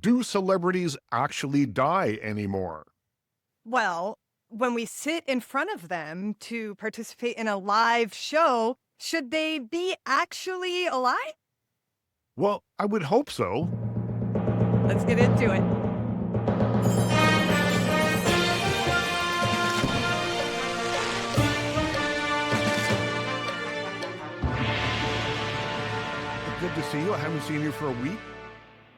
do celebrities actually die anymore? Well, when we sit in front of them to participate in a live show, should they be actually alive? Well, I would hope so. Let's get into it. Good to see you. I haven't seen you for a week,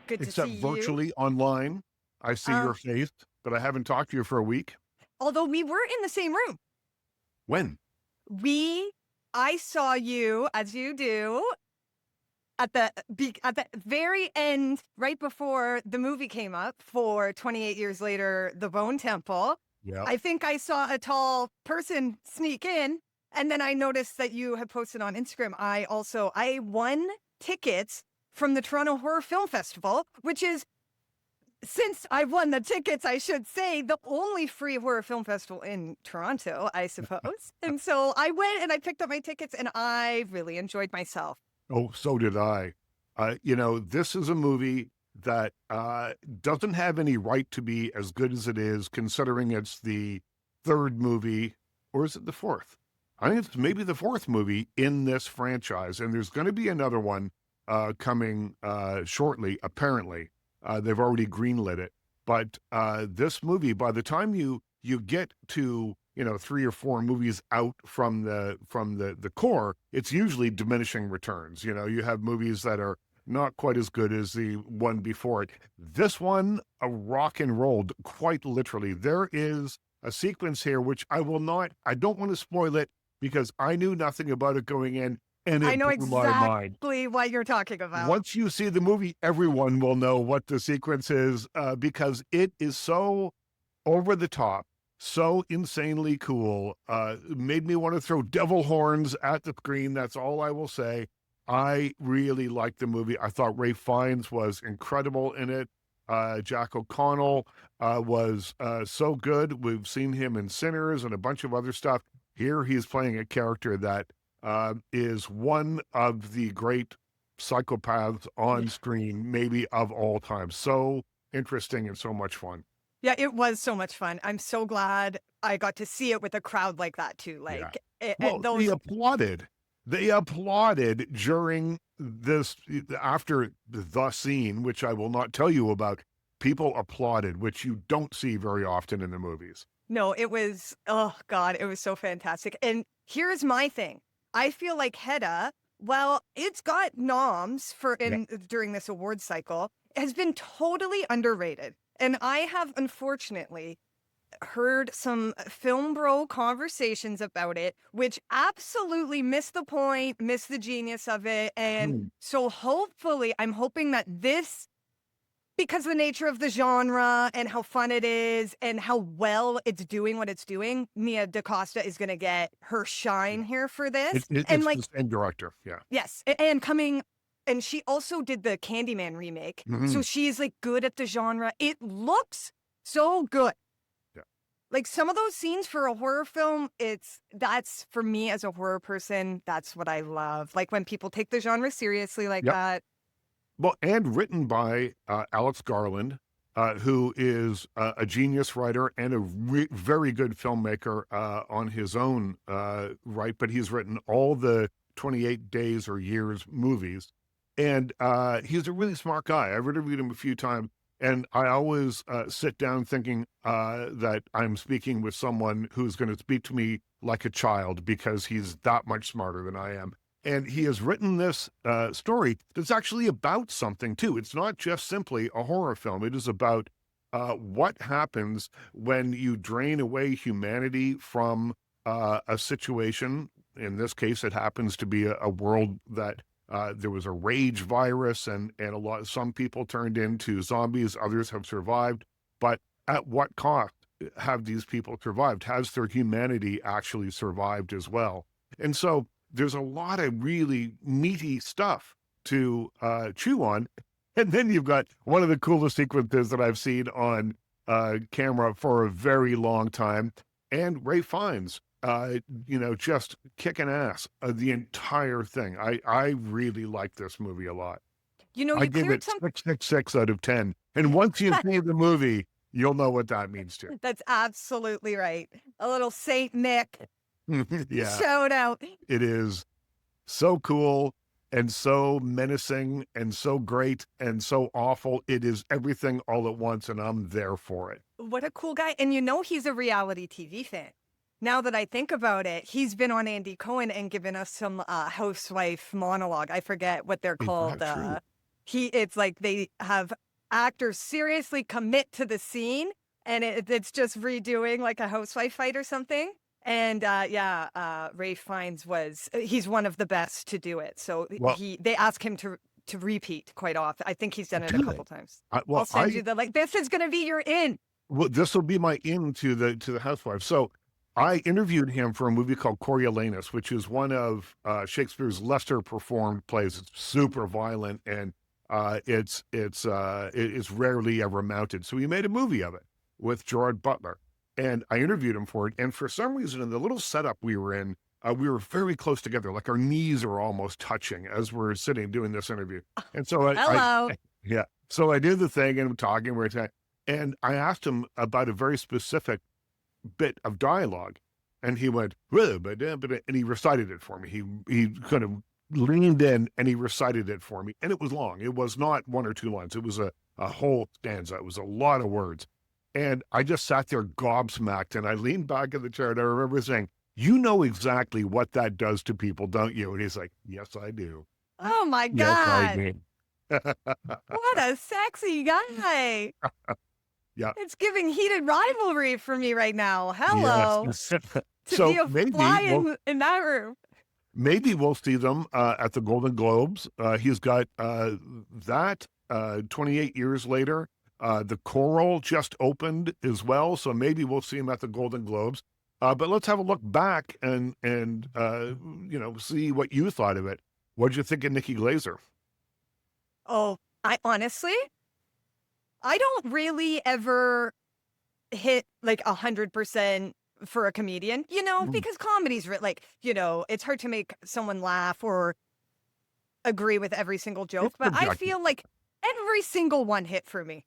Good to see except you. virtually online. I see your Um, face, but I haven't talked to you for a week. Although we were in the same room. When? We I saw you, as you do, at the very end, right before the movie came up for 28 years later, The Bone Temple. Yeah. I think I saw a tall person sneak in, and then I noticed that you had posted on Instagram. I won tickets from the Toronto Horror Film Festival, which is, since I won the tickets, I should say, the only free horror film festival in Toronto, I suppose. And so I went and I picked up my tickets and I really enjoyed myself. Oh, so did I. This is a movie that doesn't have any right to be as good as it is, considering it's the third movie, or is it the fourth? I think it's maybe the fourth movie in this franchise, and there's going to be another one coming shortly. Apparently, they've already greenlit it. But this movie, by the time you get to 3 or 4 movies out from the core, it's usually diminishing returns. You have movies that are not quite as good as the one before it. This one, a rock and rolled, quite literally. There is a sequence here which I don't want to spoil it because I knew nothing about it going in, and I it know blew my mind. exactly what you're talking about. Once you see the movie, everyone will know what the sequence is because it is so over the top, so insanely cool. Made me want to throw devil horns at the screen. That's all I will say. I really liked the movie. I thought Ray Fiennes was incredible in it. Jack O'Connell was so good. We've seen him in Sinners and a bunch of other stuff. Here he's playing a character that is one of the great psychopaths on screen, maybe of all time. So interesting and so much fun. Yeah, it was so much fun. I'm so glad I got to see it with a crowd like that too. Yeah. And Well, they those, applauded. They applauded during this, after the scene, which I will not tell you about. People applauded, which you don't see very often in the movies. no, it was, oh God, it was so fantastic. And here's my thing. I feel like Hedda, well, it's got noms Yeah. during this award cycle, has been totally underrated. And I have unfortunately heard some film bro conversations about it, which absolutely missed the point, missed the genius of it. And Hmm. so hopefully, I'm hoping that this, because of the nature of the genre and how fun it is and how well it's doing what it's doing, Mia DaCosta is going to get her shine here for this. And It's like, the same director. Yeah. yes, and she also did the Candyman remake. So Mhm. she's like good at the genre. It looks so good. Yeah. Like some of those scenes for a horror film, that's for me as a horror person, that's what I love. Like when people take the genre seriously like Yep. that. Well, and written by Alex Garland, who is a genius writer and a very good filmmaker on his own right. But he's written all the 28 Days or Years movies. And he's a really smart guy. I've interviewed him a few times. And I always sit down thinking that I'm speaking with someone who's going to speak to me like a child because he's that much smarter than I am. And he has written this story that's actually about something, too. It's not just simply a horror film. It is about what happens when you drain away humanity from a situation. In this case, it happens to be a world that there was a rage virus, and some people turned into zombies. Others have survived. But at what cost have these people survived? Has their humanity actually survived as well? And so there's a lot of really meaty stuff to chew on. And then you've got one of the coolest sequences that I've seen on camera for a very long time. And Ray Fiennes, just kicking ass the entire thing. I really like this movie a lot. I You give cleared it some. 666 out of 10. And once you see the movie, you'll know what that means too. That's absolutely right. A little Saint Nick Yeah, shout out. it is so cool and so menacing and so great and so awful. It is everything all at once, and I'm there for it. What a cool guy. And he's a reality TV fan. Now that I think about it, he's been on Andy Cohen and given us some housewife monologue. I forget what they're Is called. that true? It's like they have actors seriously commit to the scene, and it's just redoing like a housewife fight or something. And Rafe Fiennes he's one of the best to do it. So Well, they ask him to repeat quite often. I think he's done it a do they? couple times. I, I'll well, send I you this is gonna be your in. well, this will be my into the housewife. So I interviewed him for a movie called Coriolanus, which is one of Shakespeare's lesser performed plays. It's super violent and it's rarely ever mounted. So he made a movie of it with Gerard Butler, and I interviewed him for it. And for some reason, in the little setup we were in, we were very close together, like our knees are almost touching as we're sitting doing this interview. And so Hello. yeah, so I did the thing and talking, and I asked him about a very specific bit of dialogue, and he went, "Well, and he recited it for me. He kind of leaned in and he recited it for me, and it was long. It was not one or two lines. It was a whole stanza. It was a lot of words, and I just sat there gobsmacked, and I leaned back in the chair, and I remember saying, "You know exactly what that does to people, don't you?" And he's like, "Yes, I do. Oh my Yes, I God. do." What a sexy guy. Yeah. It's giving heated rivalry for me right now. Hello. Yes. To So be a maybe fly we'll in that room. see them at the Golden Globes. He's got that 28 years later. The Coral just opened as well, so maybe we'll see him at the Golden Globes. But let's have a look back and see what you thought of it. What did you think of Nikki Glaser? Oh, I don't really ever hit like 100% for a comedian, Mm, because comedy's it's hard to make someone laugh or agree with every single joke, it's but I subjective. feel like every single one hit for me.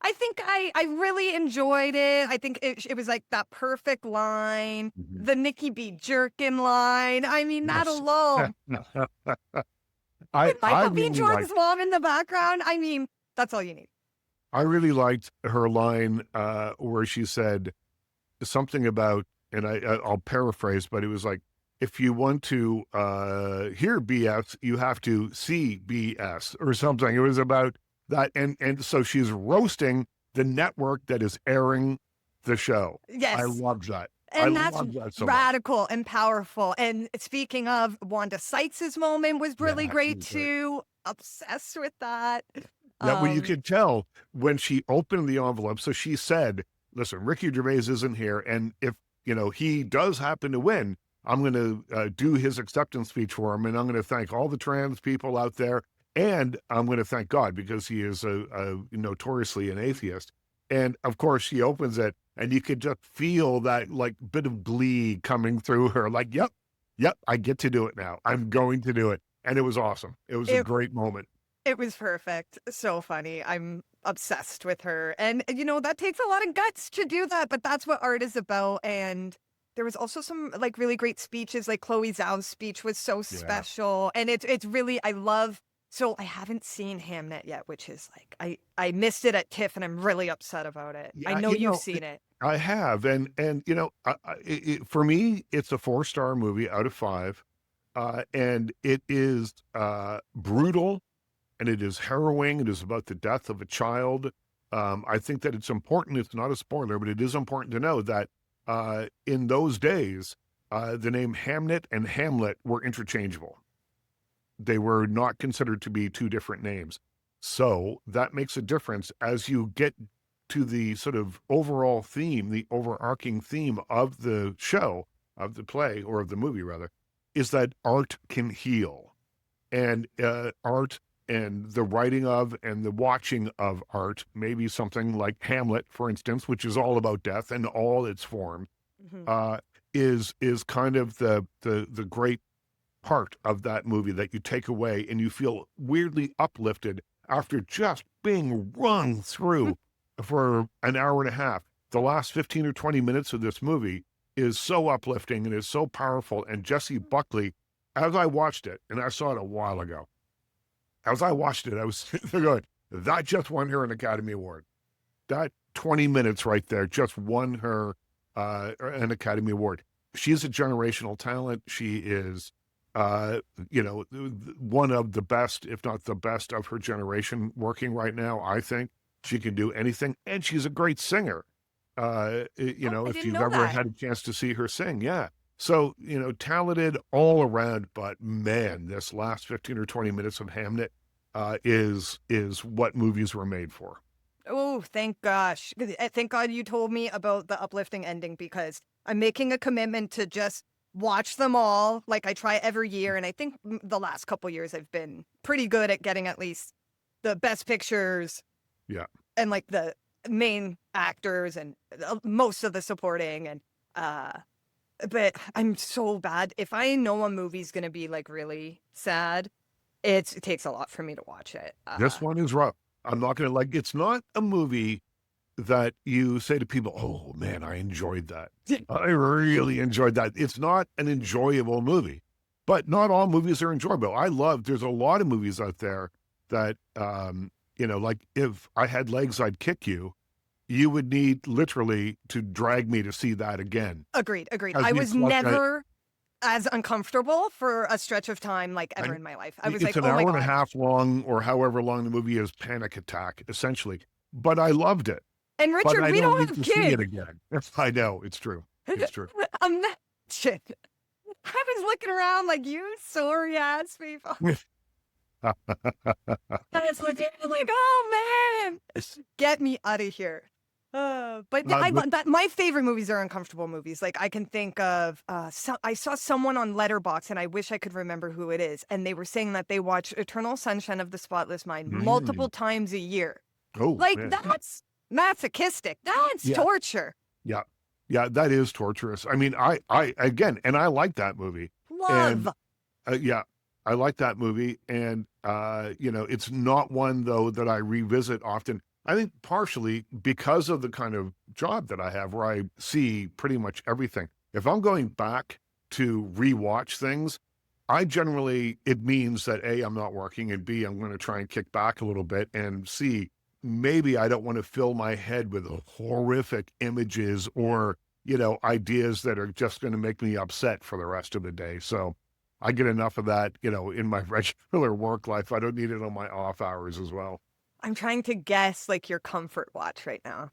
I think I really enjoyed it. I think it was like that perfect line, Mhm. the Nikki B. Jerkin line. I mean, that Yes. alone. I With I Michael B. really Jordan's liked mom in the background. I mean, that's all you need. I really liked her line where she said something about, and I'll paraphrase, but it was like, if you want to hear BS, you have to see BS or something. It was about that, and so she's roasting the network that is airing the show. I Yes. love that. I And that's love that so much. radical and powerful. And speaking of, Wanda Sykes' moment was really Yeah, she great was great. too. Obsessed with that. Yeah, well, you Um, could tell when she opened the envelope. So she said, "Listen, Ricky Gervais isn't here, and if he does happen to win, I'm going to do his acceptance speech for him, and I'm going to thank all the trans people out there, and I'm going to thank God because he is a notoriously an atheist." And of course, she opens it, and you could just feel that like bit of glee coming through her. Like, yep, yep, I get to do it now. I'm going to do it, and it was awesome. It was a it great moment. it was perfect. So funny. I'm obsessed with her. And that takes a lot of guts to do that, but that's what art is about. And there was also some like really great speeches, like Chloe Zhao's speech was so Yeah. special. And it's really I love so I haven't seen Hamnet yet, which is like I missed it at TIFF and I'm really upset about it. I Yeah, know you've seen it. I have, and for me, it's a 4-star movie out of 5, and it is brutal, and it is harrowing. It is about the death of a child. I think that it's important. It's not a spoiler, but it is important to know that in those days, the name Hamnet and Hamlet were interchangeable. They were not considered to be two different names. So that makes a difference as you get to the sort of overall theme, the overarching theme of the show, of the play, or of the movie rather, is that art can heal. And art and the writing of and the watching of art, maybe something like Hamlet, for instance, which is all about death and all its forms, Mhm. uh, is kind of the great part of that movie that you take away and you feel weirdly uplifted after just being run through for an hour and a half. The last 15 or 20 minutes of this movie is so uplifting and is so powerful. And Jessie Buckley, as I watched it, and I saw it a while ago, as I watched it, I was sitting there going, that just won her an Academy Award. That 20 minutes right there just won her an Academy Award. She's a generational talent. She is, one of the best, if not the best of her generation working right now, I think. She can do anything. And she's a great singer. I If didn't you've know ever that. had a chance to see her sing, yeah. So, talented all around, but man, this last 15 or 20 minutes of Hamnet is what movies were made for. Oh, thank gosh. Thank God you told me about the uplifting ending, because I'm making a commitment to just watch them all like I try every year. And I think the last couple years I've been pretty good at getting at least the best pictures Yeah. and like the main actors and most of the supporting. And but I'm so bad. If I know a movie's gonna be like really sad, it takes a lot for me to watch it. This one is rough. I'm not going to it's not a movie that you say to people, oh man, I enjoyed that. I really enjoyed that. It's not an enjoyable movie, but not all movies are enjoyable. There's a lot of movies out there that, like if I had legs, I'd kick you. You would need literally to drag me to see that again. Agreed. As I it's was like never as uncomfortable for a stretch of time like ever I- in my life. I was it's like, an oh my hour and a God. half long or however long the movie is, Panic Attack, essentially. But I loved it. And But Richard, I we don't don't need have to see it kids. again. I know, it's true. It's true. I'm not shit. I was looking around like, you sorry ass people. I was looking like, oh man, get me out of here. But But my favorite movies are uncomfortable movies. Like I can think of, I saw someone on Letterboxd, and I wish I could remember who it is, and they were saying that they watch Eternal Sunshine of the Spotless Mind multiple times a year. Oh, Like man. that's masochistic. That's Yeah. torture. Yeah. Yeah, that is torturous. I mean, I and I like that movie. Love. And yeah, I like that movie. And, it's not one, though, that I revisit often. I think partially because of the kind of job that I have where I see pretty much everything. If I'm going back to rewatch things, it means that A, I'm not working, and B, I'm going to try and kick back a little bit, and C, maybe I don't want to fill my head with horrific images or, ideas that are just going to make me upset for the rest of the day. So I get enough of that, in my regular work life. I don't need it on my off hours as well. I'm trying to guess like your comfort watch right now.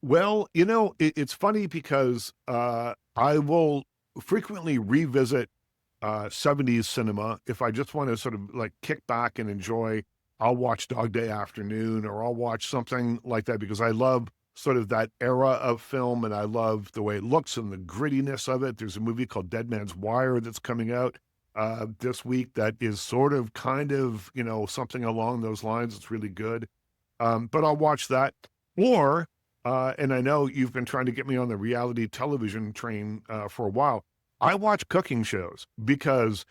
Well, it's funny because I will frequently revisit 70s cinema if I just want to sort of like kick back and enjoy. I'll watch Dog Day Afternoon, or I'll watch something like that because I love sort of that era of film and I love the way it looks and the grittiness of it. There's a movie called Dead Man's Wire that's coming out this week that is sort of kind of, something along those lines. It's really good. But I'll watch that. Or, and I know you've been trying to get me on the reality television train for a while. I watch cooking shows because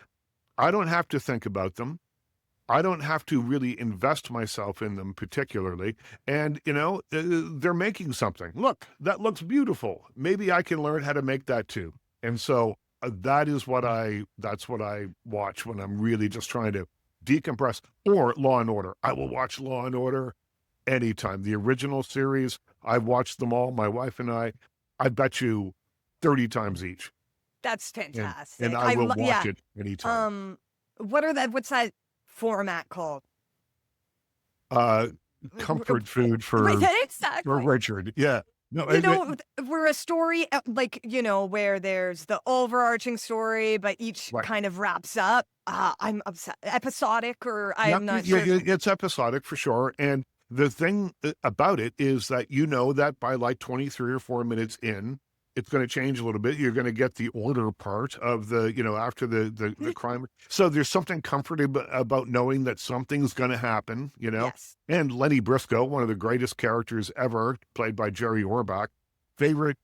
I don't have to think about them. I don't have to really invest myself in them particularly. And, they're making something. Look, that looks beautiful. Maybe I can learn how to make that too. And so that's what I watch when I'm really just trying to decompress. Or Law and Order. I will watch Law and Order anytime. The original series, I've watched them all, my wife and I bet you 30 times each. That's fantastic. And I will watch it anytime. What's that format called? Comfort food for Right, exactly. Richard. Yeah. No, We're a story where there's the overarching story, but each Right. kind of wraps up. I'm upset. Episodic, or yeah, I'm not yeah, sure. it's episodic for sure. And the thing about it is that that by like 23 or 4 minutes in, it's going to change a little bit. You're going to get the order part of the, after the crime. So there's something comforting about knowing that something's going to happen, Yes. And Lenny Briscoe, one of the greatest characters ever, played by Jerry Orbach, favorite.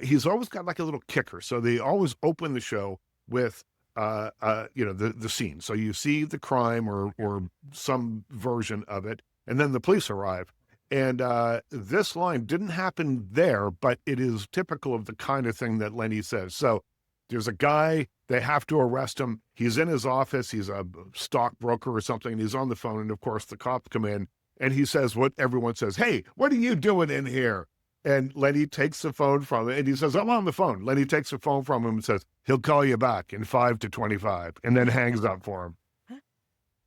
He's always got like a little kicker. So they always open the show with the scene. So you see the crime or some version of it, and then the police arrive. And this line didn't happen there, but it is typical of the kind of thing that Lenny says. So there's a guy, they have to arrest him. He's in his office. He's a stockbroker or something. And he's on the phone. And of course, the cops come in and he says what everyone says, "Hey, what are you doing in here?" And Lenny takes the phone from him and he says, "I'm on the phone." Lenny takes the phone from him and says, "He'll call you back in 5 to 25, and then hangs up for him.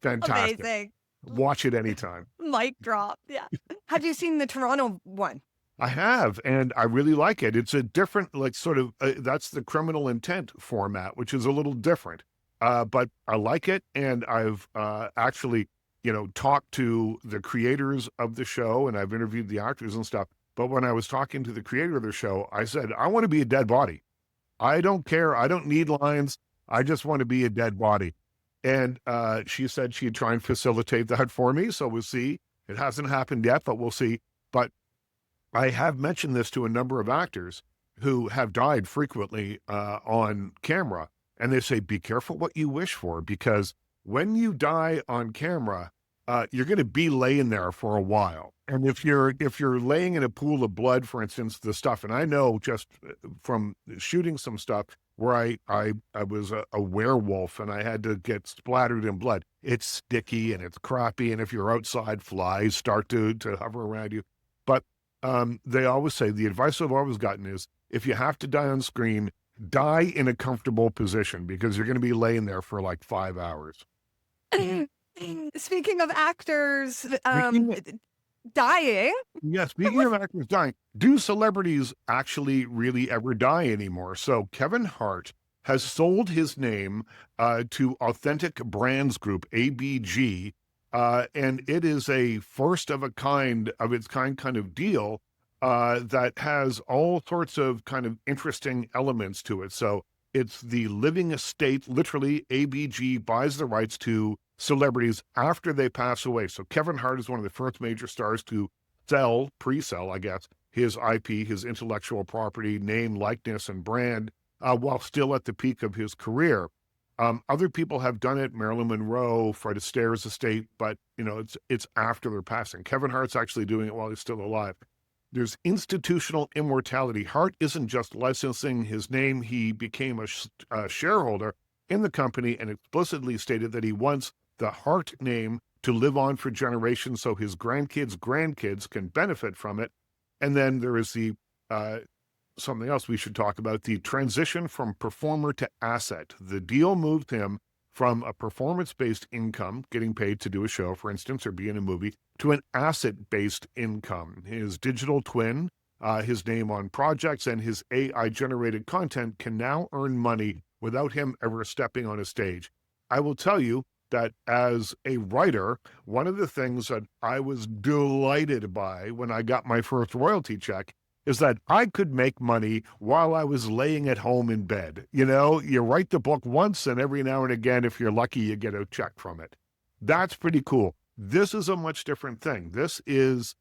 Fantastic. Amazing. Watch it anytime. Mic drop. Yeah. Have you seen the Toronto one? I have, and I really like it. It's a different, like, sort of, that's the criminal intent format, which is a little different. But I like it, and I've actually, talked to the creators of the show, and I've interviewed the actors and stuff. But when I was talking to the creator of the show, I said, I want to be a dead body. I don't care. I don't need lines. I just want to be a dead body. And she said she'd try and facilitate that for me. So we'll see. It hasn't happened yet, but we'll see. But I have mentioned this to a number of actors who have died frequently on camera. And they say, be careful what you wish for, because when you die on camera, you're going to be laying there for a while. And if you're laying in a pool of blood, for instance, the stuff, and I know just from shooting some stuff where I was a werewolf and I had to get splattered in blood. It's sticky and it's crappy. And if you're outside, flies start to hover around you. But they always say, the advice I've always gotten is, if you have to die on screen, die in a comfortable position, because you're going to be laying there for like 5 hours. Speaking of actors dying. Yeah, speaking of actors dying, do celebrities actually really ever die anymore? So Kevin Hart has sold his name to Authentic Brands Group, ABG, and it is a first of its kind kind of deal that has all sorts of kind of interesting elements to it. So it's the living estate. Literally, ABG buys the rights to celebrities after they pass away. So Kevin Hart is one of the first major stars to pre-sell, I guess, his IP, his intellectual property, name, likeness, and brand, while still at the peak of his career. Other people have done it, Marilyn Monroe, Fred Astaire's estate, but it's after their passing. Kevin Hart's actually doing it while he's still alive. There's institutional immortality. Hart isn't just licensing his name. He became a shareholder in the company and explicitly stated that he wants the Hart name to live on for generations so his grandkids can benefit from it. And then there is the something else we should talk about, the transition from performer to asset. The deal moved him from a performance-based income, getting paid to do a show, for instance, or be in a movie, to an asset-based income. His digital twin, his name on projects, and his AI-generated content can now earn money without him ever stepping on a stage. I will tell you that as a writer, one of the things that I was delighted by when I got my first royalty check is that I could make money while I was laying at home in bed. You write the book once, and every now and again, if you're lucky, you get a check from it. That's pretty cool. This is a much different thing. This is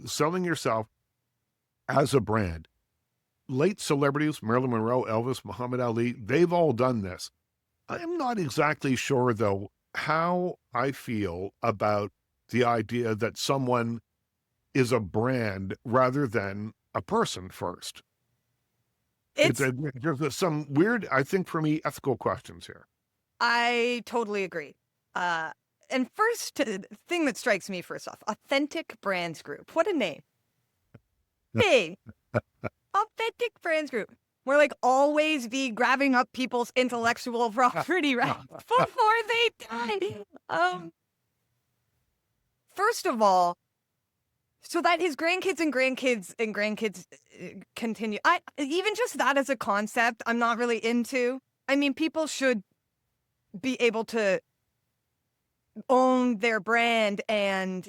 selling yourself as a brand. Late celebrities, Marilyn Monroe, Elvis, Muhammad Ali, they've all done this. I'm not exactly sure, though, how I feel about the idea that someone is a brand rather than a person first. There's some weird, I think, for me, ethical questions here. I totally agree. And first thing that strikes me first off, Authentic Brands Group. What a name. Hey, Authentic Brands Group. We're like always be grabbing up people's intellectual property right before they die. First of all, so that his grandkids continue. Even just that as a concept, I'm not really into. I mean, people should be able to own their brand, and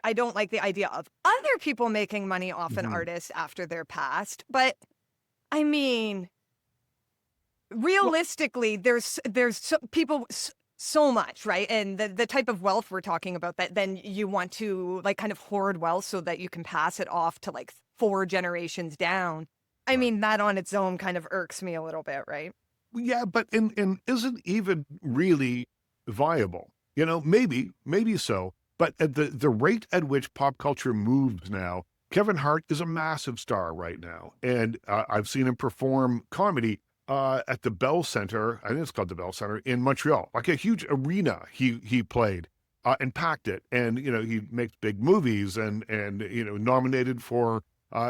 I don't like the idea of other people making money off an artist after they're passed. But I mean, realistically, there's people so much, right? And the type of wealth we're talking about, that then you want to like kind of hoard wealth so that you can pass it off to like 4 generations down. I mean, that on its own kind of irks me a little bit, right? Yeah, but and isn't even really viable. You know, maybe so, but at the rate at which pop culture moves now, Kevin Hart is a massive star right now, and I've seen him perform comedy at the Bell Center. I think it's called the Bell Center in Montreal, like a huge arena. He played and packed it, and you know he makes big movies and you know nominated for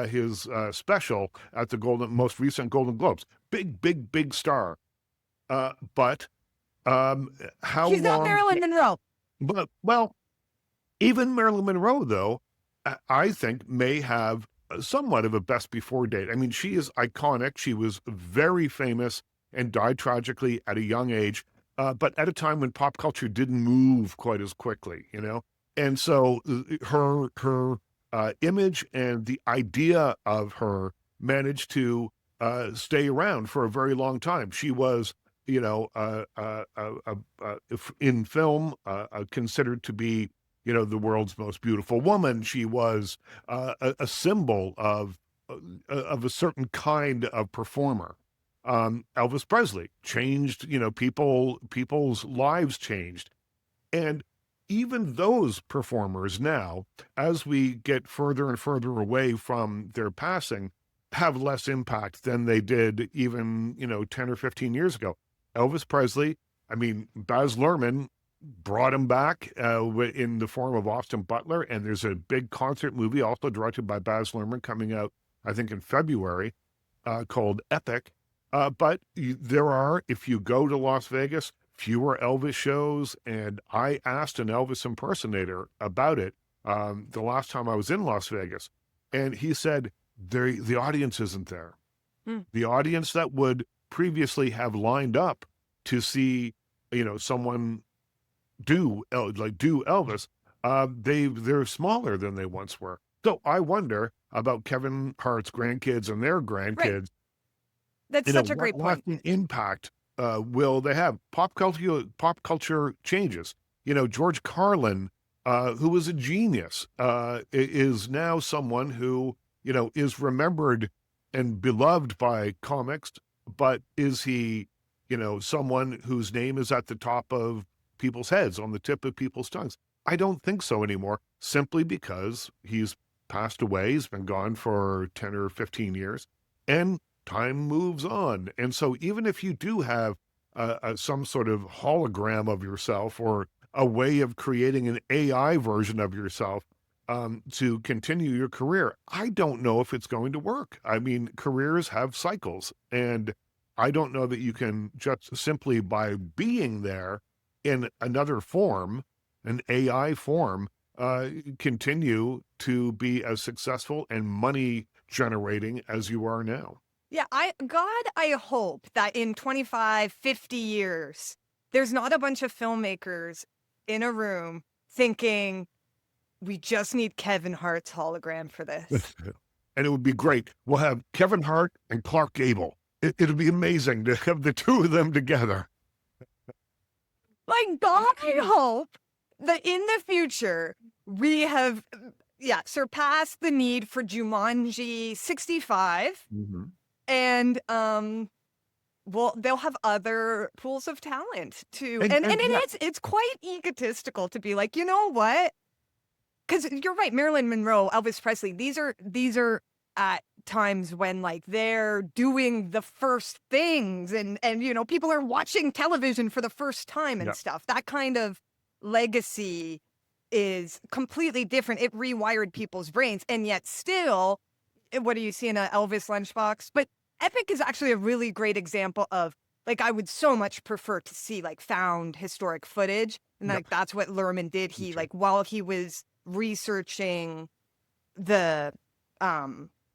his special at the most recent Golden Globes. Big star. But how She's not long? Marilyn Monroe. But well, even Marilyn Monroe, though, I think may have somewhat of a best before date. I mean, she is iconic. She was very famous and died tragically at a young age, but at a time when pop culture didn't move quite as quickly, you know. And so her image and the idea of her managed to stay around for a very long time. She was, you know, in film, considered to be, you know, the world's most beautiful woman. She was a symbol of a certain kind of performer. Elvis Presley changed, you know, people's lives changed, and even those performers now, as we get further and further away from their passing, have less impact than they did even, you know, 10 or 15 years ago. Elvis Presley, I mean, Baz Luhrmann brought him back in the form of Austin Butler, and there's a big concert movie also directed by Baz Luhrmann coming out, I think, in February, called Epic. But there are, if you go to Las Vegas, fewer Elvis shows, and I asked an Elvis impersonator about it the last time I was in Las Vegas, and he said the audience isn't there. Hmm. The audience that would previously have lined up to see, you know, someone do Elvis, they're smaller than they once were. So I wonder about Kevin Hart's grandkids and their Right. grandkids. That's You know, such a great what point. lasting impact will they have? Pop culture changes. You know, George Carlin, who was a genius, is now someone who, you know, is remembered and beloved by comics, but is he, you know, someone whose name is at the top of people's heads, on the tip of people's tongues? I don't think so anymore, simply because he's passed away. He's been gone for 10 or 15 years, and time moves on. And so even if you do have some sort of hologram of yourself or a way of creating an AI version of yourself to continue your career, I don't know if it's going to work. I mean, careers have cycles, and I don't know that you can just simply by being there in another form, an AI form, continue to be as successful and money generating as you are now. Yeah, I hope that in 25, 50 years, there's not a bunch of filmmakers in a room thinking, we just need Kevin Hart's hologram for this. And it would be great. We'll have Kevin Hart and Clark Gable. It'll be amazing to have the two of them together. Like, God, I hope that in the future, we have, surpassed the need for Jumanji 65. Mhm. And well, they'll have other pools of talent too. And Yeah, it's quite egotistical to be like, you know what? Because you're right, Marilyn Monroe, Elvis Presley, these are at times when like they're doing the first things and you know, people are watching television for the first time and yeah. stuff. That kind of legacy is completely different. It rewired people's brains, and yet still, what do you see in a Elvis lunchbox? But Epic is actually a really great example of, like, I would so much prefer to see like found historic footage, and Yep. like that's what Lerman did. Me He too. like while he was researching the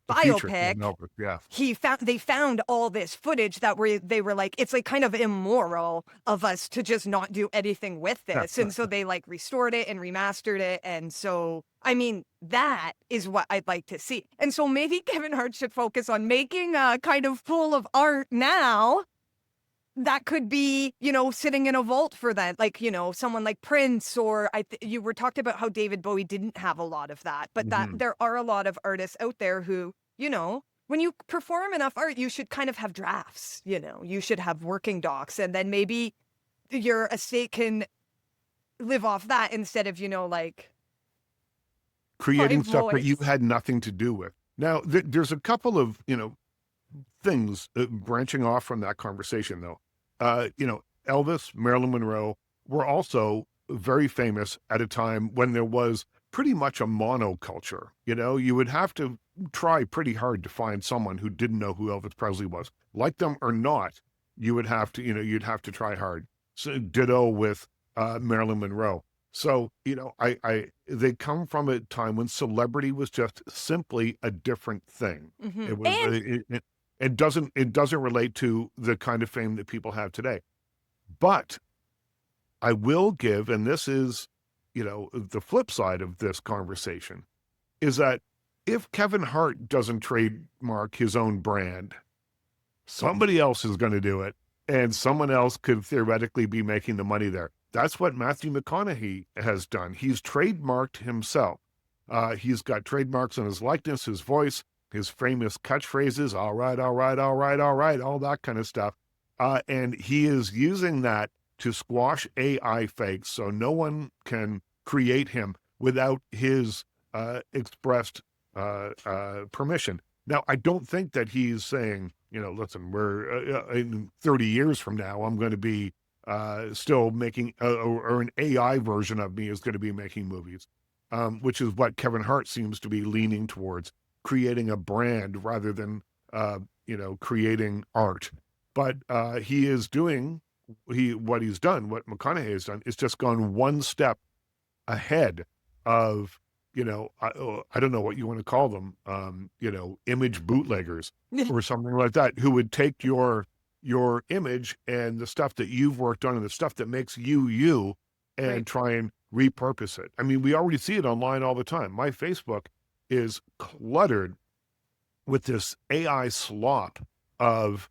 The future of biopic, Elvis, yeah. they found all this footage that they were like, it's like kind of immoral of us to just not do anything with this. And so they like restored it and remastered it. And so, I mean, that is what I'd like to see. And so maybe Kevin Hart should focus on making a kind of full of art now that could be, you know, sitting in a vault for that. Like, you know, someone like Prince, or you were talked about how David Bowie didn't have a lot of that, but that Mhm. there are a lot of artists out there who, you know, when you perform enough art, you should kind of have drafts, you should have working docs, and then maybe your estate can live off that instead of, like creating five stuff that you voice. had nothing to do with. Now, there's a couple of, things branching off from that conversation, though. Elvis, Marilyn Monroe were also very famous at a time when there was pretty much a monoculture. You would have to try pretty hard to find someone who didn't know who Elvis Presley was. Like them or not, you would have to, you'd have to try hard. So ditto with Marilyn Monroe. So, they come from a time when celebrity was just simply a different thing. It was, And it doesn't relate to the kind of fame that people have today. But I will give, and this is, the flip side of this conversation, is that if Kevin Hart doesn't trademark his own brand, somebody else is going to do it, and someone else could theoretically be making the money there. That's what Matthew McConaughey has done. He's trademarked himself. He's got trademarks on his likeness, his voice, his famous catchphrases, all right, all right, all right, all right, all that kind of stuff. And he is using that to squash AI fakes, so no one can create him without his expressed permission. Now, I don't think that he's saying, listen, we're in 30 years from now, I'm going to be still making, or an AI version of me is going to be making movies, which is what Kevin Hart seems to be leaning towards, creating a brand rather than, creating art. But he is doing, what McConaughey has done is just gone one step ahead of, I don't know what you want to call them, image bootleggers or something like that, who would take your image and the stuff that you've worked on and the stuff that makes you and Right. try and repurpose it. I mean, we already see it online all the time. My Facebook is cluttered with this AI slop of,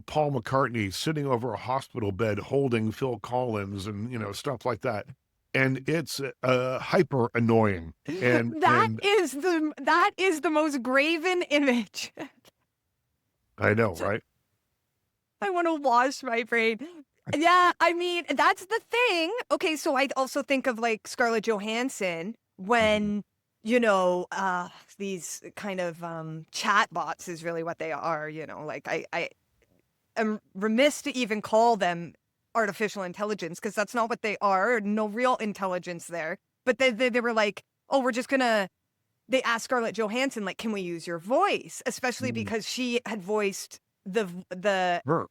Paul McCartney sitting over a hospital bed holding Phil Collins and, stuff like that. And it's hyper annoying. And That is the most graven image. I know, right? I want to wash my brain. Yeah, I mean, that's the thing. Okay, so I also think of like Scarlett Johansson when, these kind of chat bots is really what they are, like I am remiss to even call them artificial intelligence because that's not what they are. No real intelligence there. But they were like, oh, they asked Scarlett Johansson, like, can we use your voice? Especially because she had voiced the Her.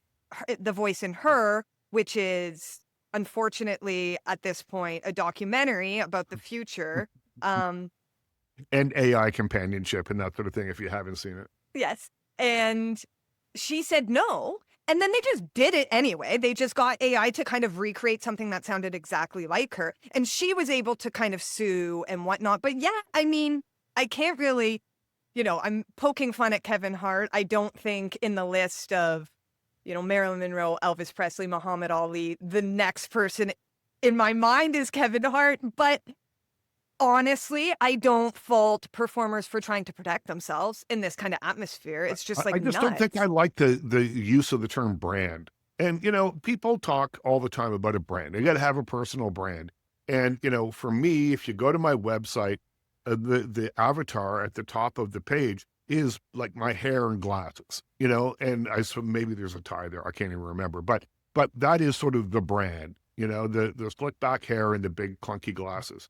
voice in Her, which is unfortunately at this point a documentary about the future. And AI companionship and that sort of thing, if you haven't seen it. Yes. And she said no. And then they just did it anyway. They just got AI to kind of recreate something that sounded exactly like her. And she was able to kind of sue and whatnot. But yeah, I mean, I can't really, I'm poking fun at Kevin Hart. I don't think in the list of, Marilyn Monroe, Elvis Presley, Muhammad Ali, the next person in my mind is Kevin Hart. But honestly, I don't fault performers for trying to protect themselves in this kind of atmosphere. It's just like I just don't think nuts. I like the use of the term brand. And, people talk all the time about a brand. You got to have a personal brand. And, for me, if you go to my website, the avatar at the top of the page is like my hair and glasses, and so maybe there's a tie there. I can't even remember, but that is sort of the brand, the slick back hair and the big clunky glasses.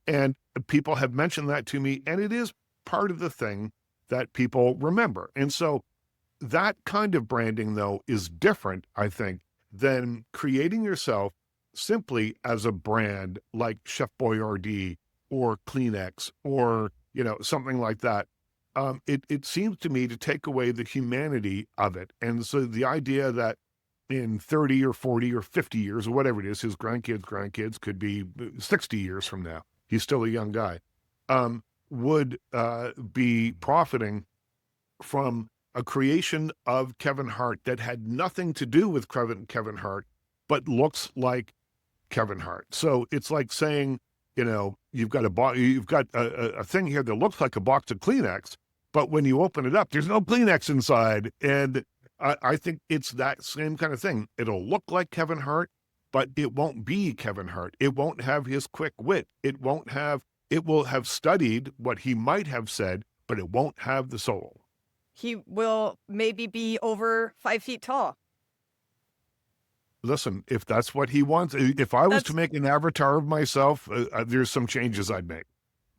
And people have mentioned that to me, and it is part of the thing that people remember. And so that kind of branding, though, is different, I think, than creating yourself simply as a brand like Chef Boyardee or Kleenex or, something like that. It seems to me to take away the humanity of it. And so the idea that in 30 or 40 or 50 years or whatever it is, his grandkids could be 60 years from now. He's still a young guy, would be profiting from a creation of Kevin Hart that had nothing to do with Kevin Hart, but looks like Kevin Hart. So it's like saying, you've got a thing here that looks like a box of Kleenex, but when you open it up, there's no Kleenex inside. And I think it's that same kind of thing. It'll look like Kevin Hart, but it won't be Kevin Hart. It won't have his quick wit. It will have studied what he might have said, but it won't have the soul. He will maybe be over 5 feet tall. Listen, if that's what he wants, if I was to make an avatar of myself, there's some changes I'd make.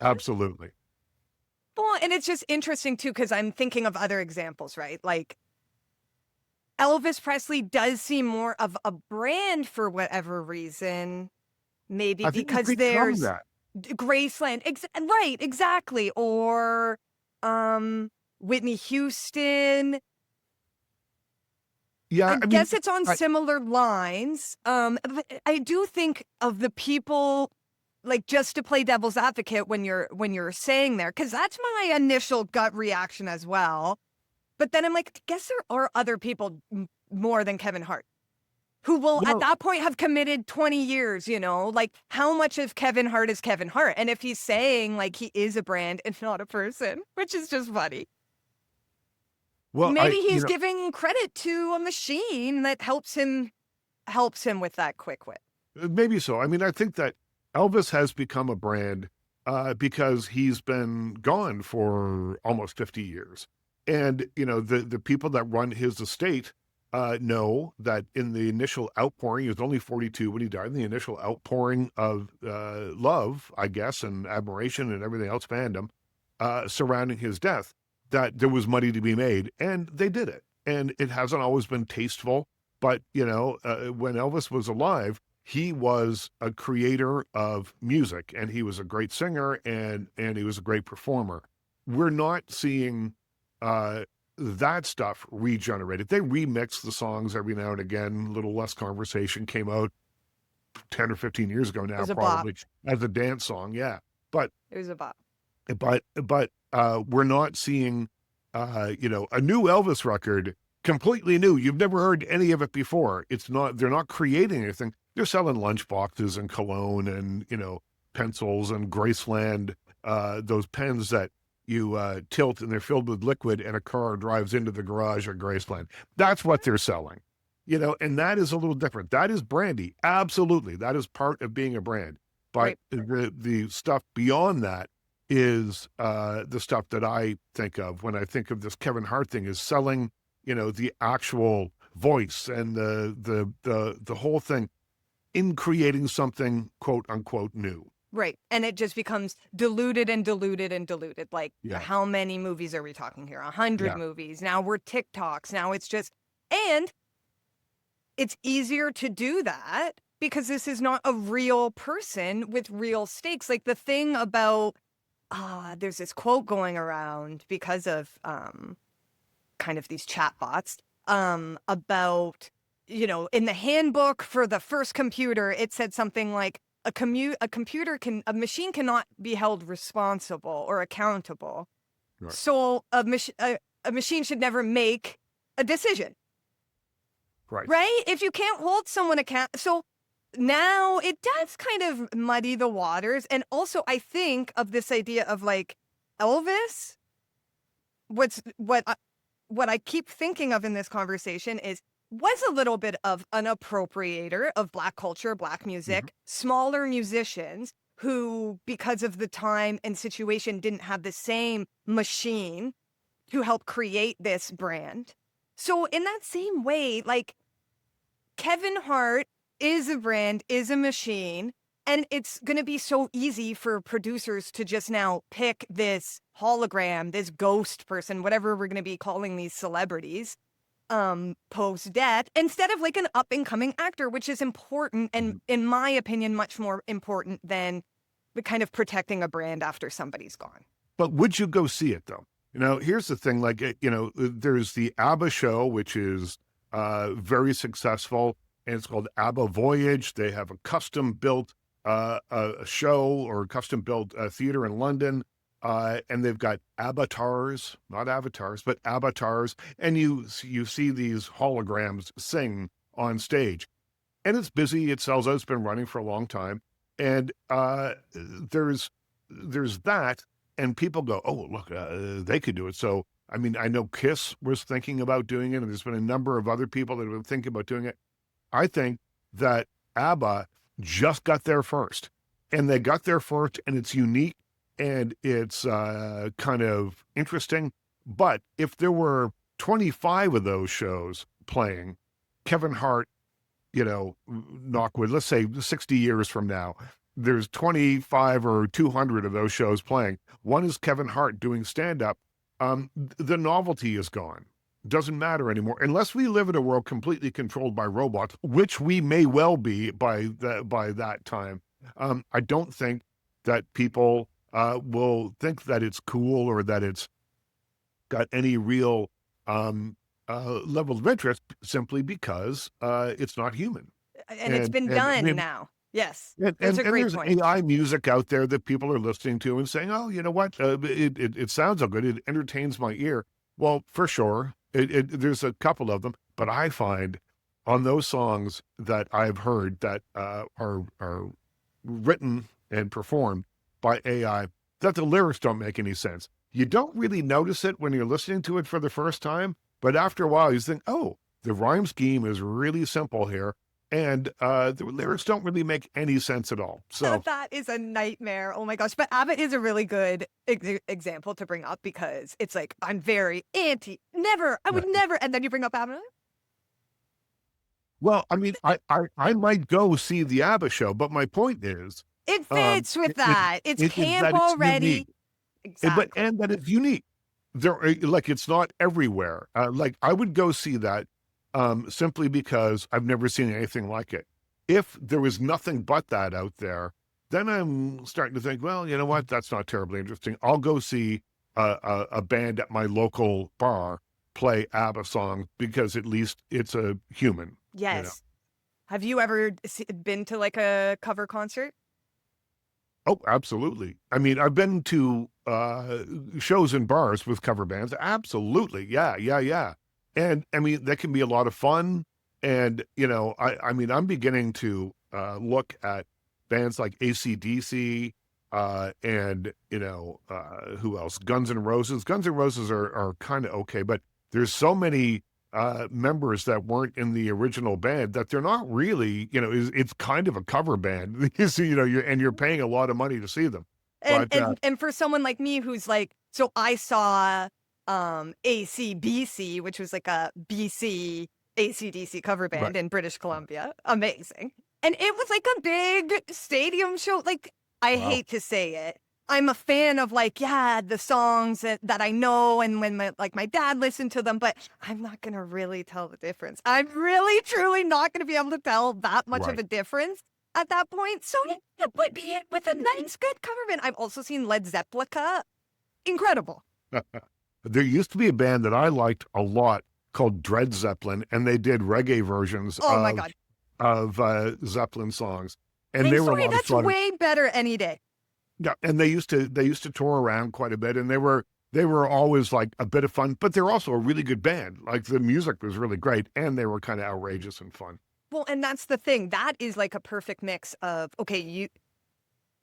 Absolutely. Well, and it's just interesting too, because I'm thinking of other examples, right? Like Elvis Presley does seem more of a brand for whatever reason. Maybe I think because we've become there's that. Graceland, right, exactly. Or Whitney Houston. Yeah, I I mean, guess it's on similar lines. But I do think of the people, like, just to play devil's advocate when you're saying there, because that's my initial gut reaction as well. But then I'm like, I guess there are other people more than Kevin Hart who will at that point have committed 20 years, like how much of Kevin Hart is Kevin Hart? And if he's saying like he is a brand and not a person, which is just funny. well, Maybe he's giving credit to a machine that helps him with that quick wit. maybe so. I mean, I think that Elvis has become a brand because he's been gone for almost 50 years. And, the people that run his estate know that in the initial outpouring, he was only 42 when he died, in the initial outpouring of love, I guess, and admiration and everything else, fandom, surrounding his death, that there was money to be made, and they did it. And it hasn't always been tasteful, but, when Elvis was alive, he was a creator of music, and he was a great singer, and he was a great performer. We're not seeing that stuff regenerated. They remix the songs every now and again. A little Less Conversation came out 10 or 15 years ago now, probably, as a dance song. Yeah. But it was a bop. But we're not seeing a new Elvis record, completely new. You've never heard any of it before. They're not creating anything. They're selling lunchboxes and cologne and, pencils and Graceland, those pens that you tilt and they're filled with liquid and a car drives into the garage at Graceland. That's what they're selling, and that is a little different. That is brandy. Absolutely. That is part of being a brand. But the stuff beyond that is the stuff that I think of when I think of this Kevin Hart thing, is selling, the actual voice and the whole thing in creating something quote unquote new. Right. And it just becomes diluted and diluted and diluted. Like, how many movies are we talking here? 100 movies. Now we're TikToks. Now it's just, and it's easier to do that because this is not a real person with real stakes. Like the thing about, there's this quote going around because of kind of these chatbots about, in the handbook for the first computer, it said something like, a machine cannot be held responsible or accountable. Right. So a machine should never make a decision. Right. Right? If you can't hold someone accountable. So now it does kind of muddy the waters. And also I think of this idea of like Elvis, what I keep thinking of in this conversation was a little bit of an appropriator of Black culture, Black music, smaller musicians who, because of the time and situation, didn't have the same machine to help create this brand. So in that same way, like Kevin Hart is a brand, is a machine, and it's going to be so easy for producers to just now pick this hologram, this ghost person, whatever we're going to be calling these celebrities, post-death, instead of like an up-and-coming actor, which is important and, in my opinion, much more important than the kind of protecting a brand after somebody's gone. But would you go see it, though? Here's the thing, like, there's the ABBA show, which is very successful, and it's called ABBA Voyage. They have a custom-built a show or custom-built theater in London. And they've got avatars, not avatars, but avatars. And you see these holograms sing on stage. And it's busy. It sells out. It's been running for a long time. And there's that. and people go, oh, look, they could do it. So, I mean, I know Kiss was thinking about doing it, and there's been a number of other people that have been thinking about doing it. I think that ABBA just got there first, and they got there first, and it's unique and it's kind of interesting. But if there were 25 of those shows playing, Kevin Hart, knock wood, let's say 60 years from now, there's 25 or 200 of those shows playing. One is Kevin Hart doing stand-up. The novelty is gone. Doesn't matter anymore unless we live in a world completely controlled by robots, which we may well be by that time. I don't think that people will think that it's cool or that it's got any real level of interest, simply because it's not human. And it's been done now. Yes, that's a great There's point. AI music out there that people are listening to and saying, "Oh, you know what? It sounds so good. It entertains my ear." Well, for sure, there's a couple of them, but I find on those songs that I've heard that are written and performed by AI, that the lyrics don't make any sense. You don't really notice it when you're listening to it for the first time, but after a while, you think, "Oh, the rhyme scheme is really simple here." And the lyrics don't really make any sense at all. So That is a nightmare. Oh my gosh. But Abbott is a really good example to bring up, because it's like, I'm very I would never. And then you bring up Abbott. well, I mean, I might go see the ABBA show, but my point is, It fits with it, that. It's is camp that it's already. unique, Exactly. and that it's unique. Like, it's not everywhere. Like, I would go see that simply because I've never seen anything like it. If there was nothing but that out there, then I'm starting to think, well, you know what? That's not terribly interesting. I'll go see a band at my local bar play ABBA songs because at least it's a human. Yes. Have you ever been to like a cover concert? Oh, absolutely. I mean, I've been to shows in bars with cover bands. Absolutely. Yeah, yeah, yeah. And I mean, that can be a lot of fun. And, I mean, I'm beginning to look at bands like AC/DC, and, who else? Guns N' Roses. Guns N' Roses are kind of okay, but there's so many members that weren't in the original band that they're not really, it's kind of a cover band. So, you're paying a lot of money to see them. And But and for someone like me who's like, so I saw ACBC, which was like a BC AC/DC cover right, band in British Columbia. Amazing. And it was like a big stadium show. Like, I wow. hate to say it, I'm a fan of, like, yeah, the songs that I know, and when my dad listened to them, but I'm not gonna really tell the difference. I'm really truly not gonna be able to tell that much of Right. a difference at that point. So yeah, put me in with a nice good cover band. I've also seen Led Zeppelica. Incredible. There used to be a band that I liked a lot called Dred Zeppelin, and they did reggae versions Oh my God. of Zeppelin songs, and I'm they were a sorry, lot of that's fun. way better any day. Yeah, and they used to tour around quite a bit, and they were always like a bit of fun, but they're also a really good band. Like, the music was really great, and they were kind of outrageous and fun. Well, and that's the thing. That is like a perfect mix of, okay,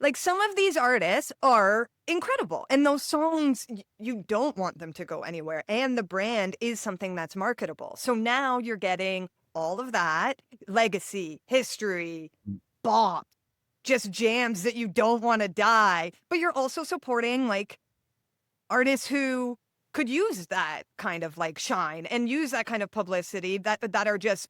like, some of these artists are incredible, and those songs, you don't want them to go anywhere. And the brand is something that's marketable. So now you're getting all of that legacy, history, bop, just jams that you don't want to die. But you're also supporting like artists who could use that kind of like shine and use that kind of publicity, that are just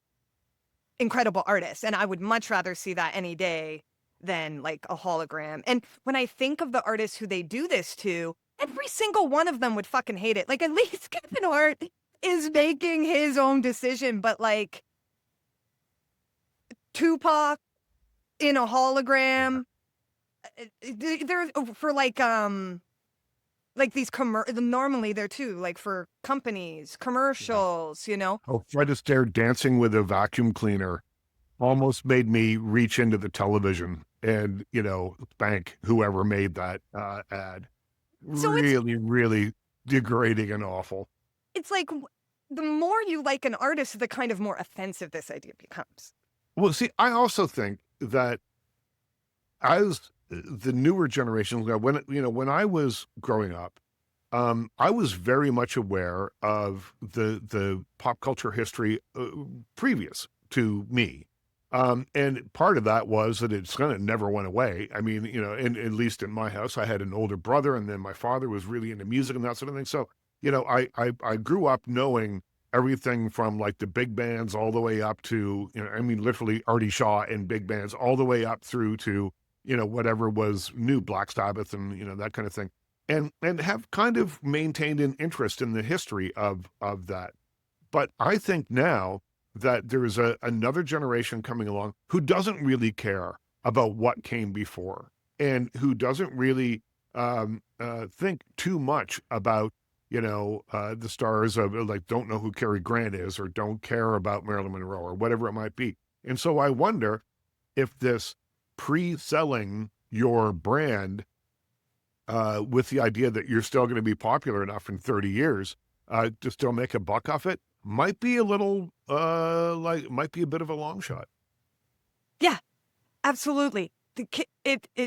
incredible artists. And I would much rather see that any day than like a hologram. And when I think of the artists who they do this to, every single one of them would fucking hate it. Like, at least Kevin Hart is making his own decision, but like Tupac in a hologram, they're for like these normally they're too like for companies, Yeah. commercials, you know. Oh, Fred Astaire dancing with a vacuum cleaner almost made me reach into the television and, thank whoever made that ad. So it's Really, really degrading and awful. it's like the more you like an artist, the kind of more offensive this idea becomes. Well, see, I also think that as the newer generations, when I was growing up, I was very much aware of the pop culture history previous to me. And part of that was that it's kind of never went away. I mean, and at least in my house, I had an older brother, and then my father was really into music and that sort of thing. So, I grew up knowing everything from like the big bands all the way up to, I mean, literally Artie Shaw and big bands all the way up through to, whatever was new, Black Sabbath and, that kind of thing. And have kind of maintained an interest in the history of that. But I think now that there's another generation coming along who doesn't really care about what came before and who doesn't really think too much about, the stars of like, don't know who Cary Grant is or don't care about Marilyn Monroe or whatever it might be. And so I wonder if this pre-selling your brand with the idea that you're still going to be popular enough in 30 years to still make a buck off it might be a little might be a bit of a long shot. Yeah, absolutely.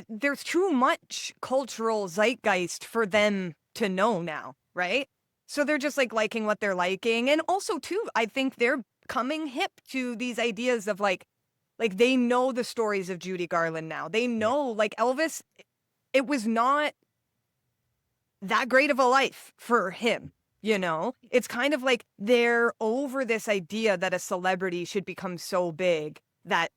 There's too much cultural zeitgeist for them to know now, right? So they're just like liking what they're liking. And also too, I think they're coming hip to these ideas of like they know the stories of Judy Garland now. They know like Elvis, it was not that great of a life for him. It's kind of like they're over this idea that a celebrity should become so big that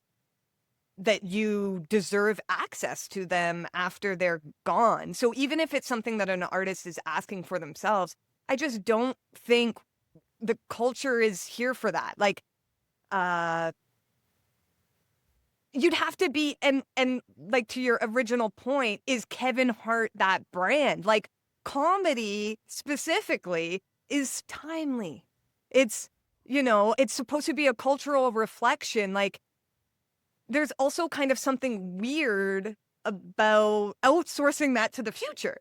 you deserve access to them after they're gone. So even if it's something that an artist is asking for themselves, I just don't think the culture is here for that. Like, you'd have to be, and like to your original point, is Kevin Hart that brand? Like, comedy specifically is timely. It's, it's supposed to be a cultural reflection. Like, there's also kind of something weird about outsourcing that to the future.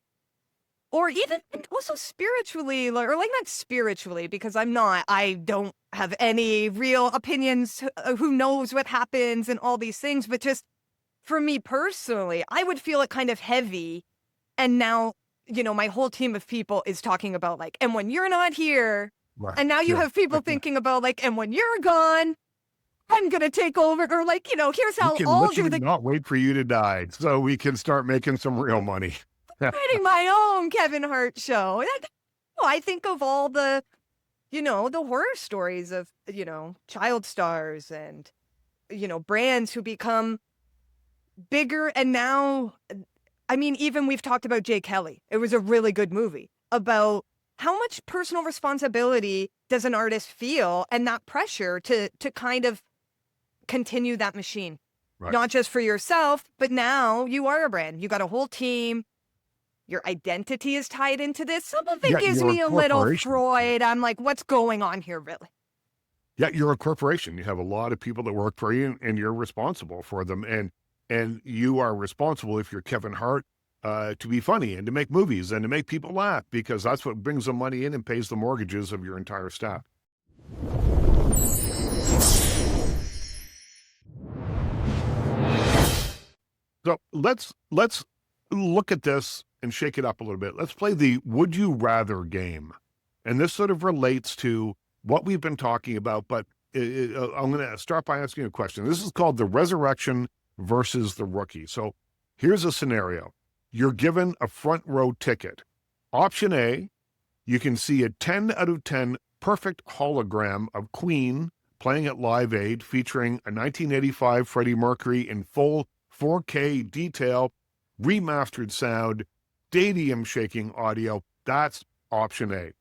Or even also spiritually, or like not spiritually, because I don't have any real opinions, who knows what happens and all these things, but just for me personally, I would feel it kind of heavy. And now, my whole team of people is talking about like, and when you're not here, Right. and now you have people thinking about like, and when you're gone, I'm going to take over, or like, here's how We can I'll do literally not wait for you to die so we can start making some real money. writing my own Kevin Hart show. I think of all the, the horror stories of, child stars and, brands who become bigger. And now, I mean, even we've talked about Jay Kelly. It was a really good movie about how much personal responsibility does an artist feel and that pressure to kind of continue that machine. Right. Not just for yourself, but now you are a brand. You got a whole team. Your identity is tied into this. Some of it gives me a little Freud. I'm like, what's going on here, really? Yeah, you're a corporation. You have a lot of people that work for you, and you're responsible for them. And you are responsible, if you're Kevin Hart, to be funny and to make movies and to make people laugh, because that's what brings the money in and pays the mortgages of your entire staff. So let's look at this and shake it up a little bit. Let's play the Would You Rather game. And this sort of relates to what we've been talking about, but I'm going to start by asking a question. This is called the resurrection versus the rookie. So here's a scenario. You're given a front row ticket. Option A, you can see a 10 out of 10 perfect hologram of Queen playing at Live Aid, featuring a 1985 Freddie Mercury in full 4K detail, remastered sound, stadium shaking audio. That's option A.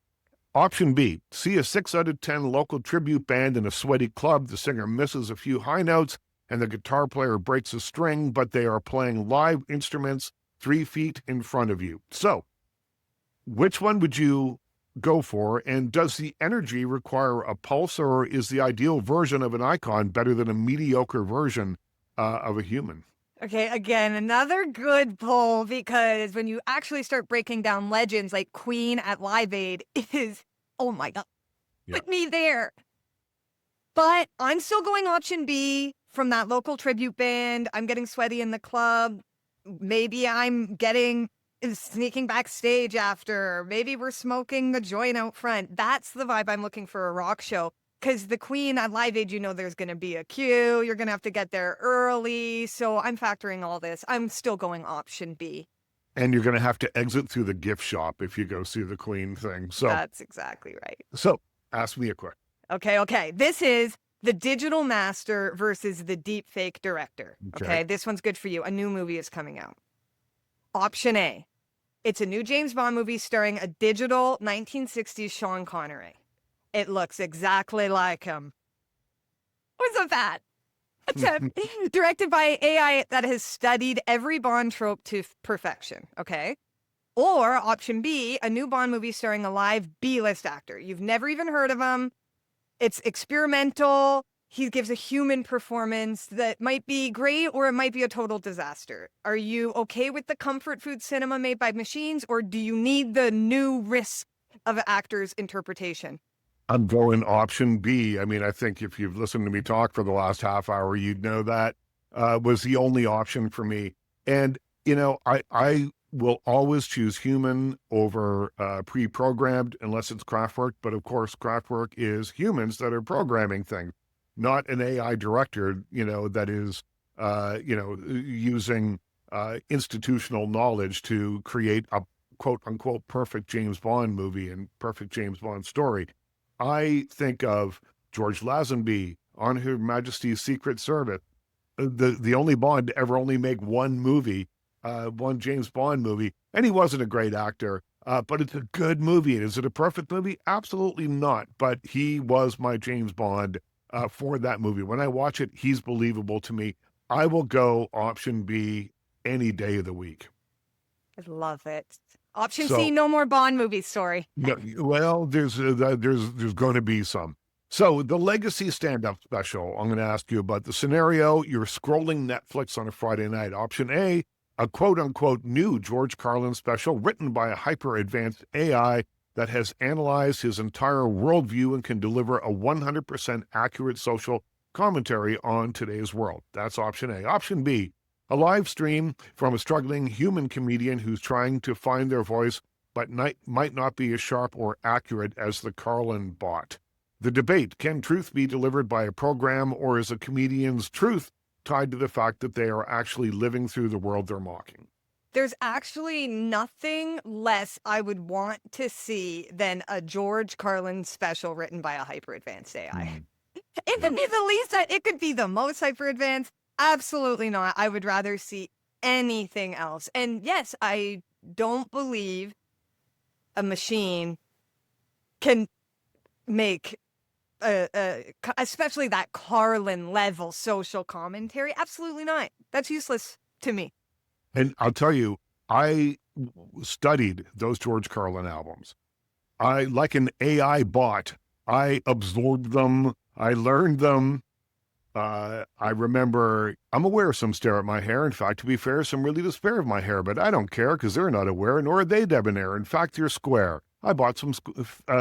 Option B, see a 6 out of 10 local tribute band in a sweaty club. The singer misses a few high notes and the guitar player breaks a string, but they are playing live instruments 3 feet in front of you. So, which one would you go for? And does the energy require a pulse, or is the ideal version of an icon better than a mediocre version of a human? Okay, again, another good poll, because when you actually start breaking down legends like Queen at Live Aid is, oh my God, put me there. But I'm still going option B from that local tribute band. I'm getting sweaty in the club. maybe I'm sneaking backstage after. Maybe we're smoking a joint out front. That's the vibe I'm looking for a rock show. Because the Queen at Live Aid, there's going to be a queue. You're going to have to get there early. So I'm factoring all this. I'm still going option B. And you're going to have to exit through the gift shop if you go see the Queen thing. So that's exactly right. So ask me a question. Okay. This is the digital master versus the deep fake director. Okay. This one's good for you. A new movie is coming out. Option A. It's a new James Bond movie starring a digital 1960s Sean Connery. It looks exactly like him. Wasn't that? Directed by AI that has studied every Bond trope to perfection, okay? Or option B, a new Bond movie starring a live B-list actor. You've never even heard of him. It's experimental. He gives a human performance that might be great or it might be a total disaster. Are you okay with the comfort food cinema made by machines, or do you need the new risk of actors' interpretation? I'm going option B. I mean, I think if you've listened to me talk for the last half hour, you'd know that was the only option for me. And, I will always choose human over pre-programmed unless it's Kraftwerk. But of course, Kraftwerk is humans that are programming things, not an AI director, that is, using institutional knowledge to create a quote unquote perfect James Bond movie and perfect James Bond story. I think of George Lazenby on Her Majesty's Secret Service, the only Bond to ever only make one movie, one James Bond movie, and he wasn't a great actor, but it's a good movie. And is it a perfect movie? Absolutely not. But he was my James Bond for that movie. When I watch it, he's believable to me. I will go option B any day of the week. I love it. Option C, no more Bond movies, sorry. No, well, there's going to be some. So the Legacy stand-up special, I'm going to ask you about the scenario. You're scrolling Netflix on a Friday night. Option A, a quote-unquote new George Carlin special written by a hyper-advanced AI that has analyzed his entire worldview and can deliver a 100% accurate social commentary on today's world. That's option A. Option B, a live stream from a struggling human comedian who's trying to find their voice, but might not be as sharp or accurate as the Carlin bot. The debate, can truth be delivered by a program, or is a comedian's truth tied to the fact that they are actually living through the world they're mocking? There's actually nothing less I would want to see than a George Carlin special written by a hyper-advanced AI. It could be the least, it could be the most hyper-advanced. Absolutely not. I would rather see anything else. And yes, I don't believe a machine can make especially that Carlin level social commentary. Absolutely not. That's useless to me. And I'll tell you, I studied those George Carlin albums. Like an AI bot, I absorbed them. I learned them. I remember, I'm aware some stare at my hair. In fact, to be fair, some really despair of my hair, but I don't care because they're not aware, nor are they debonair. In fact, they're square. I bought some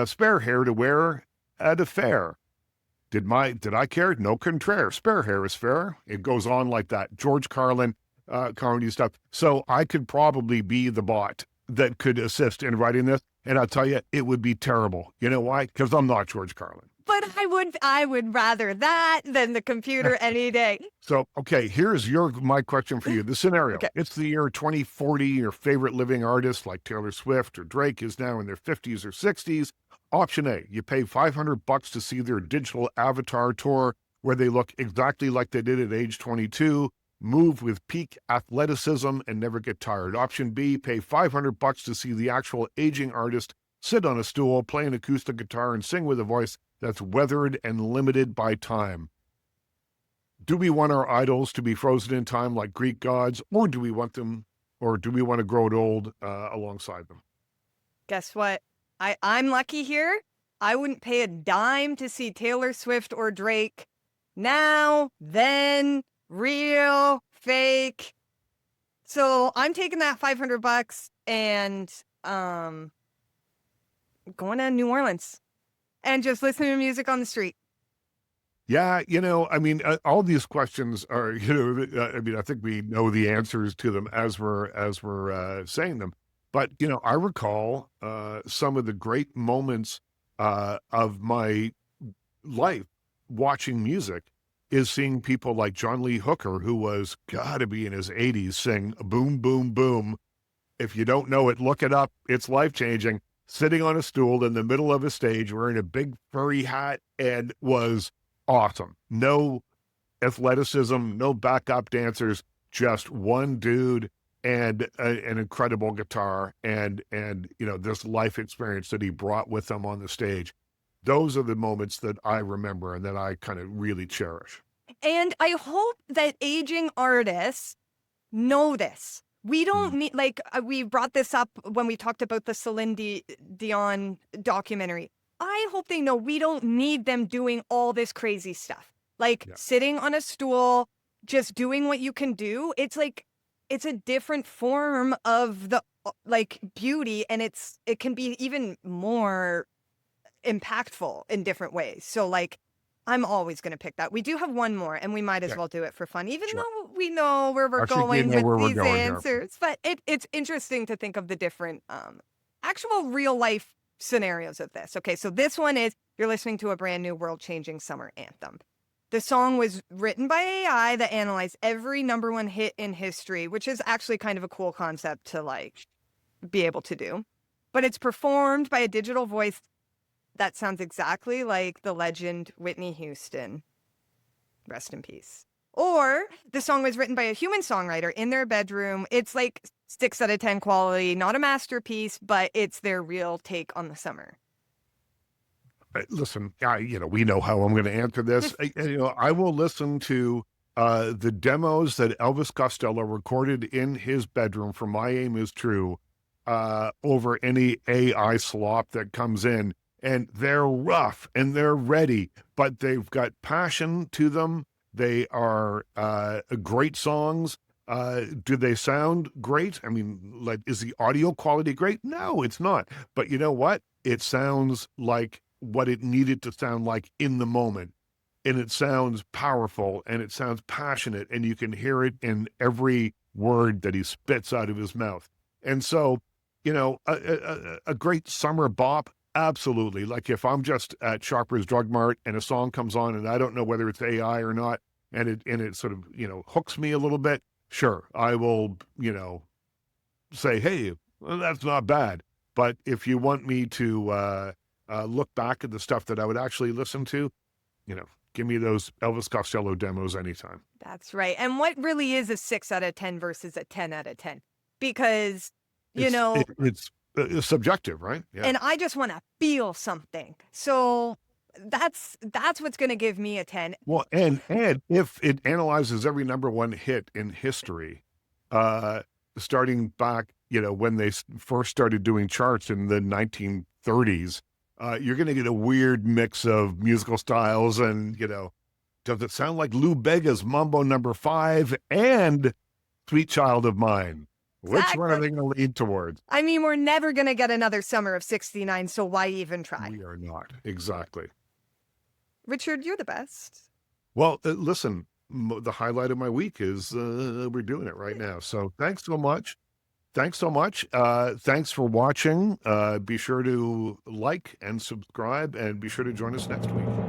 spare hair to wear at a fair. Did I care? No contraire. Spare hair is fair. It goes on like that. George Carlin, comedy stuff. So I could probably be the bot that could assist in writing this. And I'll tell you, it would be terrible. You know why? Because I'm not George Carlin. But I would rather that than the computer any day. So, okay, here's my question for you. The scenario. Okay. It's the year 2040. Your favorite living artist like Taylor Swift or Drake is now in their 50s or 60s. Option A, you pay $500 to see their digital avatar tour where they look exactly like they did at age 22, move with peak athleticism, and never get tired. Option B, pay $500 to see the actual aging artist sit on a stool, play an acoustic guitar, and sing with a voice that's weathered and limited by time. Do we want our idols to be frozen in time like Greek gods, or do we want to grow old alongside them? Guess what? I'm lucky here. I wouldn't pay a dime to see Taylor Swift or Drake. Now, then, real, fake. So I'm taking that $500 and going to New Orleans and just listening to music on the street. Yeah, I mean, all these questions are, I mean, I think we know the answers to them as we're saying them. But I recall some of the great moments of my life watching music is seeing people like John Lee Hooker, who was got to be in his 80s, sing "Boom Boom Boom." If you don't know it, look it up. It's life changing. Sitting on a stool in the middle of a stage, wearing a big furry hat, and was awesome. No athleticism, no backup dancers, just one dude and an incredible guitar and this life experience that he brought with him on the stage. Those are the moments that I remember and that I kind of really cherish. And I hope that aging artists know this. We don't Mm. need, like, we brought this up when we talked about the Dion documentary. I hope they know we don't need them doing all this crazy stuff. Like Yeah. sitting on a stool, just doing what you can do. It's like, it's a different form of the like beauty, and it can be even more impactful in different ways. So like I'm always going to pick that. We do have one more and we might as Yeah. well do it for fun, even Sure. though we know where we're I think we going know with where we're these going here. answers. But it's interesting to think of the different actual real life scenarios of this. Okay, so this one is you're listening to a brand new world changing summer anthem. The song was written by AI that analyzed every number one hit in history, which is actually kind of a cool concept to like be able to do. But it's performed by a digital voice that sounds exactly like the legend Whitney Houston. Rest in peace. Or the song was written by a human songwriter in their bedroom. It's like 6 out of 10 quality, not a masterpiece, but it's their real take on the summer. Listen, we know how I'm going to answer this. I will listen to the demos that Elvis Costello recorded in his bedroom for My Aim Is True over any AI slop that comes in. And they're rough and they're ready, but they've got passion to them. They are great songs. Do they sound great? I mean, like, is the audio quality great? No, it's not. But you know what? It sounds like what it needed to sound like in the moment. And it sounds powerful and it sounds passionate, and you can hear it in every word that he spits out of his mouth. And so, a great summer bop, absolutely. Like if I'm just at Sharper's Drug Mart and a song comes on and I don't know whether it's AI or not, and it sort of, hooks me a little bit, sure, I will, say, hey, well, that's not bad. But if you want me to look back at the stuff that I would actually listen to, give me those Elvis Costello demos anytime. That's right. And what really is a 6 out of 10 versus a 10 out of 10? Because, It's it's subjective, right? Yeah. and I just want to feel something. So that's what's going to give me a 10. Well, and if it analyzes every number one hit in history, uh, starting back, when they first started doing charts in the 1930s, you're going to get a weird mix of musical styles, and does it sound like Lou Bega's Mambo Number 5 and Sweet Child of Mine? Which one are they going to lead towards? I mean, we're never going to get another summer of 69, so why even try? We are not. Exactly. Richard, you're the best. Well, listen, the highlight of my week is we're doing it right now. So thanks so much. Thanks so much. Thanks for watching. Be sure to like and subscribe, and be sure to join us next week.